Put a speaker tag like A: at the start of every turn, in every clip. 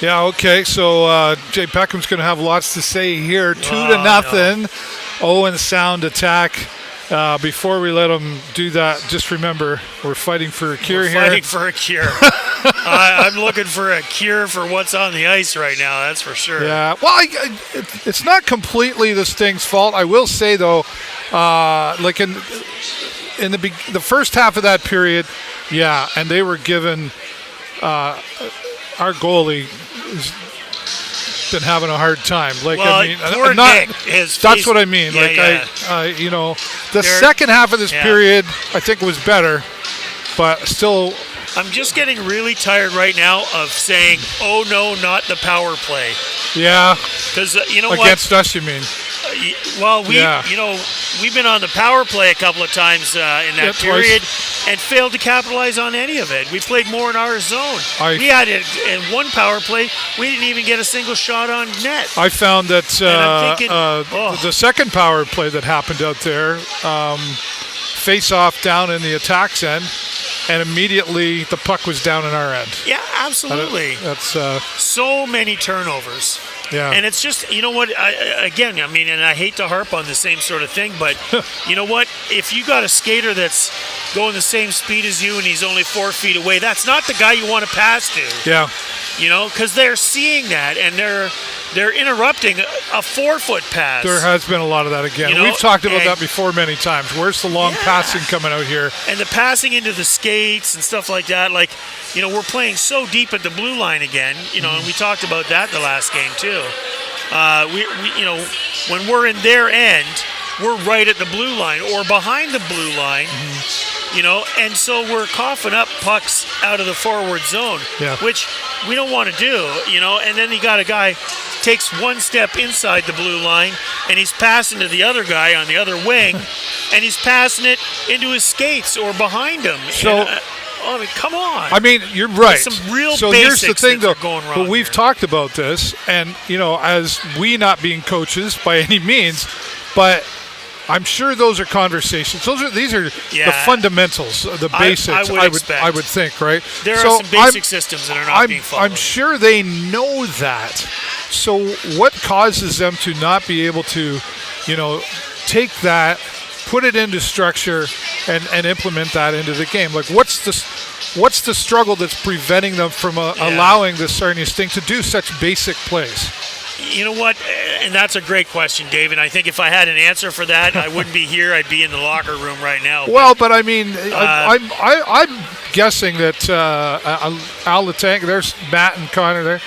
A: Yeah, okay. So Jay Peckham's going to have lots to say here. 2-0. No. Owen sound attack. Before we let him do that, just remember, we're fighting for a cure here.
B: Fighting for a cure. I'm looking for a cure for what's on the ice right now, that's for sure.
A: Yeah, well, it's not completely this thing's fault. I will say, though, like in the first half of that period, yeah, and they were given our goalie been having a hard time. Like,
B: well,
A: I mean,
B: poor
A: not,
B: Nick,
A: that's what I mean.
B: Yeah,
A: like, the second half of this period, I think was better, but still.
B: I'm just getting really tired right now of saying, "Oh no, not the power play."
A: Yeah.
B: Because
A: against us, you mean?
B: We've been on the power play a couple of times in that period and failed to capitalize on any of it. We played more in our zone. We had it in one power play. We didn't even get a single shot on net.
A: I found that the second power play that happened out there, face-off down in the attack's end, and immediately the puck was down in our end.
B: Yeah, absolutely.
A: That's
B: so many turnovers.
A: Yeah.
B: And it's just, you know what, and I hate to harp on the same sort of thing, but you know what? If you got a skater that's going the same speed as you and he's only 4 feet away, that's not the guy you want to pass to.
A: Yeah.
B: Because they're seeing that and they're interrupting a 4-foot pass.
A: There has been a lot of that again. We've talked about that before many times. Where's the long passing coming out here?
B: And the passing into the skates and stuff like that. Like, we're playing so deep at the blue line again, and we talked about that the last game too. When we're in their end, we're right at the blue line or behind the blue line, and so we're coughing up pucks out of the forward zone, which we don't want to do, and then you got a guy takes one step inside the blue line and he's passing to the other guy on the other wing and he's passing it into his skates or behind him.
A: So,
B: come on.
A: I mean, you're right.
B: There's some real
A: so
B: basics
A: here's the thing, though.
B: Going wrong
A: but we've talked about this, and as we not being coaches by any means, but I'm sure those are conversations. These are the fundamentals, the basics. I would think, right?
B: There are some basic systems that are not being followed.
A: I'm sure they know that. So what causes them to not be able to, take that, put it into structure, and implement that into the game? Like, what's the struggle that's preventing them from allowing the Sarnia Sting to do such basic plays?
B: You know what? And that's a great question, David. I think if I had an answer for that, I wouldn't be here. I'd be in the locker room right now.
A: Well, but I mean, I'm guessing that Al Letang, there's Matt and Connor there.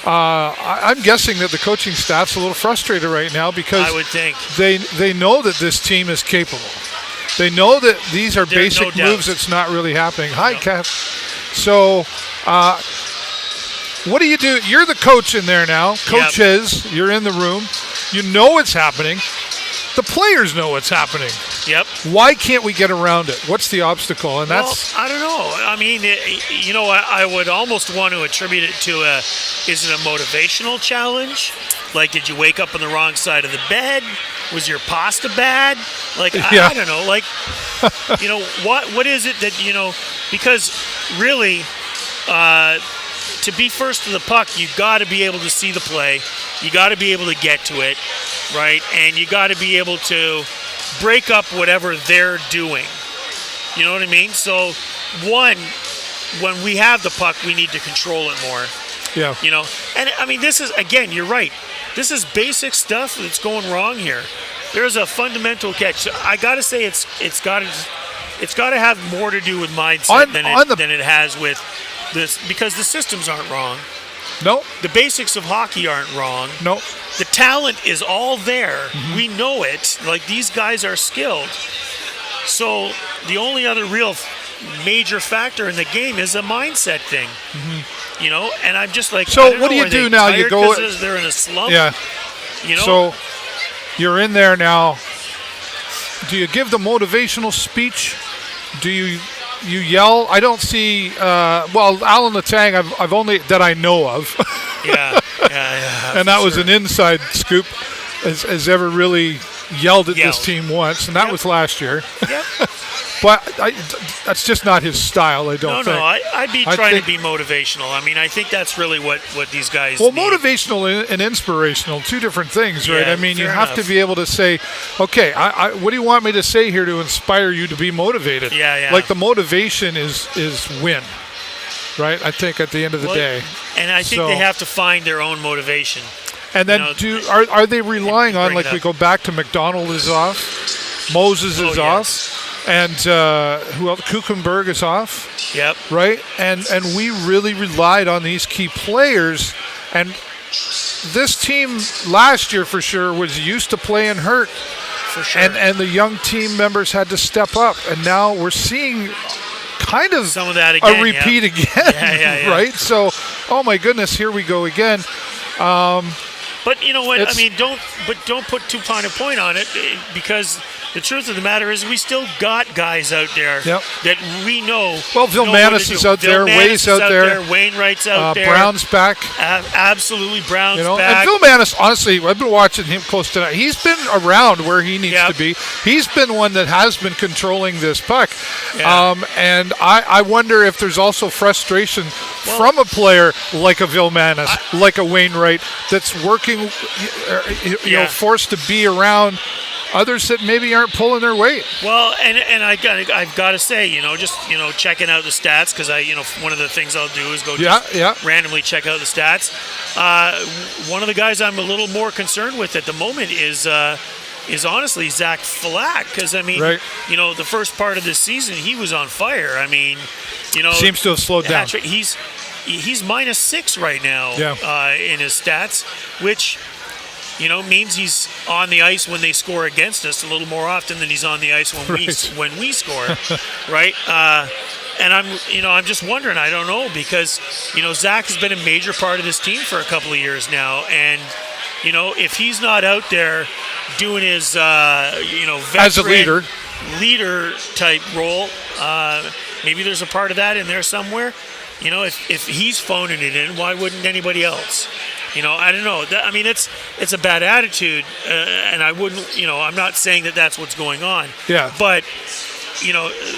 A: I'm guessing that the coaching staff's a little frustrated right now because
B: I would think
A: they know that this team is capable. They know that these are basic moves that's not really happening. Hi, Kath. So, what do you do? You're the coach in there now. Coaches, you're in the room. You know it's happening. The players know what's happening.
B: Yep.
A: Why can't we get around it? What's the obstacle? And
B: I don't know. I mean, I would almost want to attribute it to is it a motivational challenge? Like, did you wake up on the wrong side of the bed? Was your pasta bad? Like, I don't know. Like, what is it that, because really, to be first to the puck, you got to be able to see the play. You got to be able to get to it, right? And you got to be able to break up whatever they're doing. You know what I mean? So, when we have the puck, we need to control it more.
A: Yeah.
B: And I mean, this is, again, you're right. This is basic stuff that's going wrong here. There's a fundamental catch. So I got to say, it's got to have more to do with mindset than it has with this, because the systems aren't wrong.
A: No.
B: The basics of hockey aren't wrong.
A: No.
B: The talent is all there. Mm-hmm. We know it. Like, these guys are skilled. So the only other real major factor in the game is a mindset thing. Mm-hmm. And I'm just like,
A: so what do you do now? You go.
B: They're in a slump.
A: Yeah. So you're in there now. Do you give the motivational speech? Do you yell? I don't see. Alan Letang, I've only that I know of.
B: Yeah.
A: And that was an inside scoop. Has ever really, yelled at this team once, and that was last year.
B: Yep.
A: But that's just not his style, I don't think.
B: No, I'd be trying to be motivational. I mean, I think that's really what these guys need.
A: Motivational and inspirational, two different things, right?
B: Yeah,
A: I mean, you
B: fair
A: have
B: enough.
A: to be able to say, okay, what do you want me to say here to inspire you to be motivated?
B: Yeah.
A: Like the motivation is win, right? I think at the end of the day.
B: And I think they have to find their own motivation.
A: And then are they relying on, like we go back to McDonald is off, Moses is off, and who else? Kuchenberg is off.
B: Yep.
A: Right? And we really relied on these key players. And this team last year for sure was used to playing hurt.
B: For sure.
A: And the young team members had to step up. And now we're seeing kind of
B: some of that again,
A: a repeat again.
B: Yeah.
A: Right? So, oh my goodness, here we go again.
B: But you know what? I mean, don't put too fine a point on it, because the truth of the matter is we still got guys out there that we know.
A: Well, Vilmanis is out there, Way's out there,
B: Wainwright's out there,
A: Brown's back.
B: Absolutely, Brown's back.
A: And Vilmanis, honestly, I've been watching him close tonight. He's been around where he needs to be. He's been one that has been controlling this puck. And I wonder if there's also frustration from a player like a Vilmanis, like a Wainwright, that's working, forced to be around others that maybe aren't pulling their weight.
B: Well, and I've got to say, just checking out the stats, because one of the things I'll do is go randomly check out the stats. One of the guys I'm a little more concerned with at the moment is honestly Zach Falak, because the first part of this season he was on fire. I mean,
A: seems to have slowed down.
B: He's -6 right now in his stats, which means he's on the ice when they score against us a little more often than he's on the ice when we score, right? And I'm just wondering. I don't know, because Zach has been a major part of this team for a couple of years now, and if he's not out there doing his
A: as a
B: leader type role, maybe there's a part of that in there somewhere. If he's phoning it in, why wouldn't anybody else? I don't know. I mean, it's a bad attitude, and I wouldn't. I'm not saying that that's what's going on.
A: Yeah.
B: But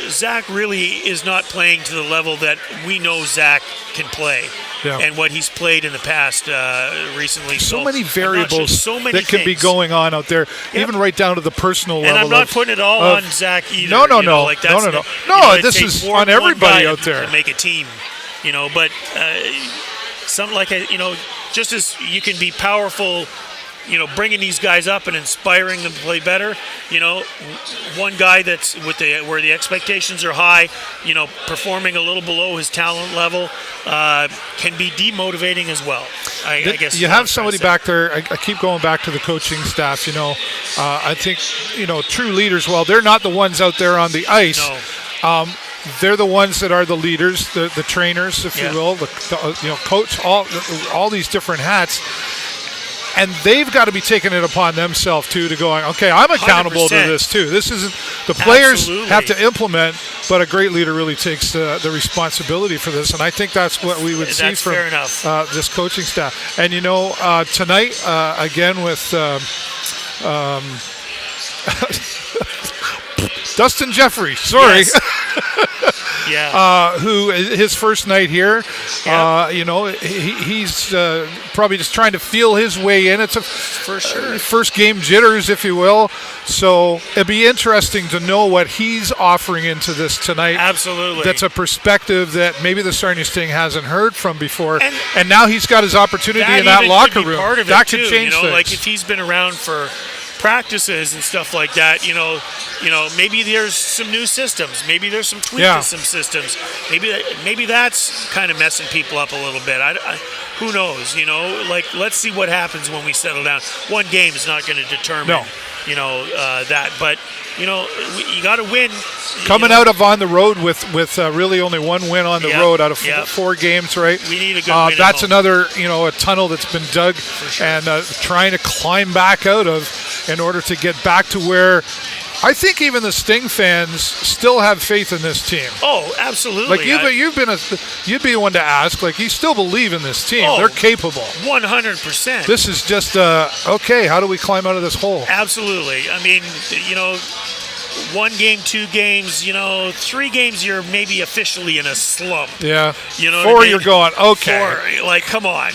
B: Zach really is not playing to the level that we know Zach can play. Yeah. And what he's played in the past recently.
A: So many variables
B: that
A: things can be going on out there, even right down to the personal level.
B: And I'm not putting it all on Zach either.
A: No. No, this is on everybody out there
B: to make a team. But something like just as you can be powerful, bringing these guys up and inspiring them to play better. One guy that's where the expectations are high, performing a little below his talent level, can be demotivating as well. I guess
A: you have somebody back there. I keep going back to the coaching staff. I think true leaders. Well, they're not the ones out there on the ice.
B: No.
A: They're the ones that are the leaders, the trainers, if you will, the coach, all these different hats. And they've got to be taking it upon themselves, too, to going, okay, I'm accountable
B: 100%.
A: to this, too. This isn't – the players
B: Absolutely.
A: have to implement, but a great leader really takes the responsibility for this. And I think that's what we would see from this coaching staff. And, tonight, again, with Dustin Jeffrey, sorry.
B: Yes. Yeah.
A: Who his first night here, he's probably just trying to feel his way in. It's
B: for sure
A: first game jitters, if you will. So it'd be interesting to know what he's offering into this tonight.
B: Absolutely.
A: That's a perspective that maybe the Sarnia Sting hasn't heard from before, and now he's got his opportunity in that locker room. That could change things.
B: Like if he's been around for practices and stuff like that, maybe there's some new systems, maybe there's some tweaks to some systems, maybe that's kind of messing people up a little bit. Who knows? Let's see what happens when we settle down. One game is not going to determine that, but you got to win.
A: Coming out of on the road with really only one win on the road out of 4 games, right?
B: We need a good win.
A: That's another a tunnel that's been dug and trying to climb back out of in order to get back to where I think even the Sting fans still have faith in this team.
B: Oh, absolutely.
A: Like you'd be one to ask. Like, you still believe in this team?
B: Oh,
A: they're capable.
B: 100%.
A: This is just okay. How do we climb out of this hole?
B: Absolutely. I mean, 1 game, 2 games, 3 games, you're maybe officially in a slump.
A: Yeah.
B: 4
A: you're going, okay.
B: 4, like, come on,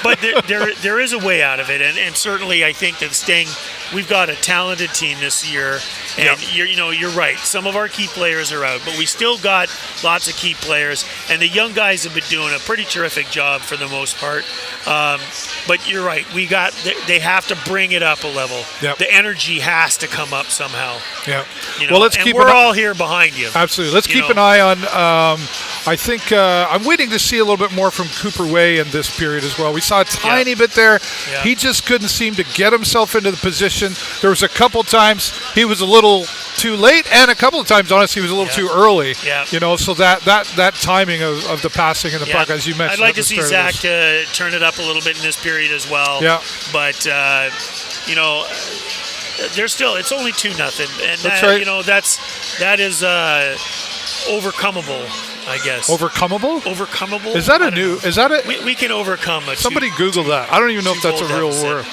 B: But there is a way out of it, and certainly I think that Sting, we've got a talented team this year, and you're right. Some of our key players are out, but we still got lots of key players, and the young guys have been doing a pretty terrific job for the most part. But you're right. They have to bring it up a level.
A: Yep.
B: The energy has to come up somehow.
A: Yeah.
B: Well, we're all here behind you.
A: Absolutely. Let's keep an eye on. I think I'm waiting to see a little bit more from Cooper Way in this period as well. We saw a tiny bit there. Yeah. He just couldn't seem to get himself into the position. There was a couple times he was a little too late, and a couple of times, honestly, he was a little too early. Yeah. So that timing of the passing and the puck, as you mentioned.
B: I'd like to see Zach turn it up a little bit in this period as well.
A: Yeah.
B: But there's still, it's only 2-0, and
A: that's right.
B: That is overcomeable, I guess.
A: Overcomeable?
B: Overcomeable.
A: Is that a new? Is that a?
B: We can overcome it.
A: Somebody Google that. I don't even know if that's a real word.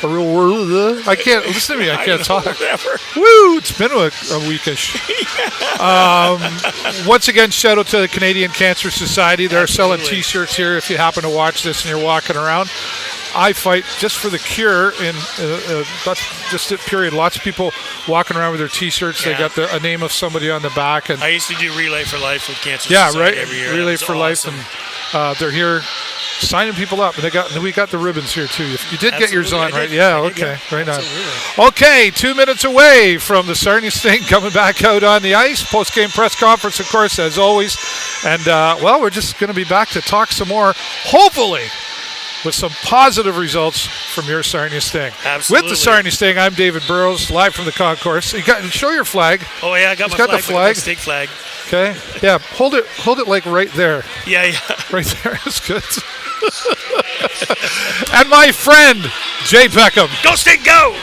A: A real word. I can't listen to me. I can't talk.
B: Whatever.
A: Woo! It's been a weekish. Once again, shout out to the Canadian Cancer Society. They're selling T-shirts here. If you happen to watch this and you're walking around. I fight just for the cure, and that's just it, period. Lots of people walking around with their T-shirts. They got a name of somebody on the back. And
B: I used to do Relay for Life with Cancer Society every year.
A: Relay for Life, and they're here signing people up. And we got the ribbons here too. You did get yours on, right? Yeah, okay, right on. Okay, 2 minutes away from the Sarnia Sting coming back out on the ice. Post-game press conference, of course, as always. And we're just going to be back to talk some more, hopefully, with some positive results from your Sarnia Sting.
B: Absolutely.
A: With the Sarnia Sting, I'm David Burrows, live from the concourse. Show your flag.
B: Oh yeah, I got my flag. Sting flag.
A: Okay. Yeah, hold it like right there.
B: Yeah.
A: Right there is good. And my friend, Jay Peckham.
B: Go Sting, go!